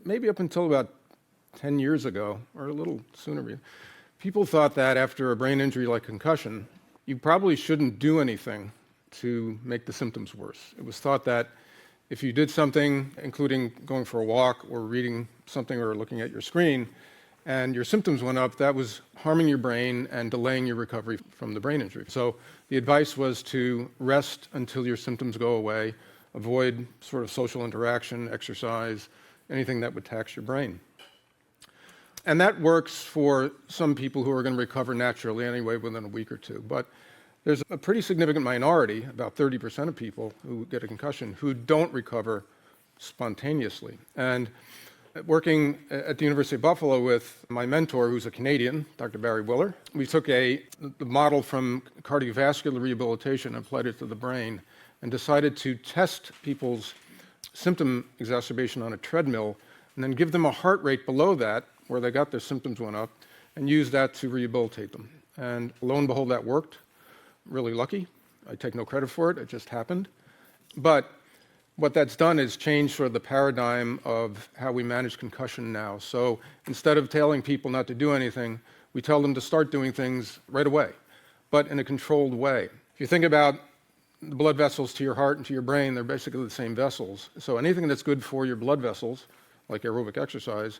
maybe up until about 10 years ago, or a little sooner, people thought that after a brain injury like concussion, you probably shouldn't do anything to make the symptoms worse. It was thought that if you did something, including going for a walk or reading something or looking at your screen, and your symptoms went up, that was harming your brain and delaying your recovery from the brain injury. So the advice was to rest until your symptoms go away, avoid sort of social interaction, exercise, anything that would tax your brain. And that works for some people who are going to recover naturally anyway within a week or two. But there's a pretty significant minority, about 30% of people who get a concussion, who don't recover spontaneously. And working at the University of Buffalo with my mentor, who's a Canadian, Dr. Barry Willer, we took the model from cardiovascular rehabilitation and applied it to the brain and decided to test people's symptom exacerbation on a treadmill and then give them a heart rate below that, where they got their symptoms went up, and use that to rehabilitate them. And lo and behold, that worked. Really lucky. I take no credit for it. It just happened. But what that's done is change sort of the paradigm of how we manage concussion now. So instead of telling people not to do anything, we tell them to start doing things right away, but in a controlled way. If you think about the blood vessels to your heart and to your brain, they're basically the same vessels. So anything that's good for your blood vessels, like aerobic exercise,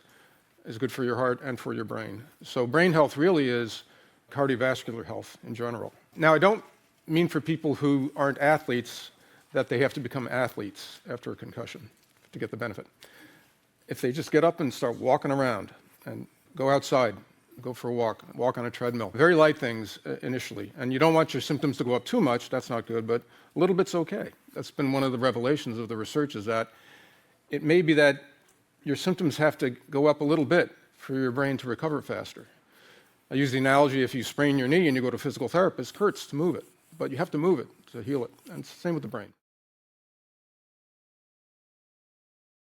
is good for your heart and for your brain. So brain health really is cardiovascular health in general. Now, I don't mean for people who aren't athletes that they have to become athletes after a concussion to get the benefit. If they just get up and start walking around and go outside, go for a walk on a treadmill, very light things initially. And you don't want your symptoms to go up too much, that's not good, but a little bit's okay. That's been one of the revelations of the research, is that it may be that your symptoms have to go up a little bit for your brain to recover faster. I use the analogy, if you sprain your knee and you go to a physical therapist, it hurts to move it, but you have to move it to heal it. And it's the same with the brain.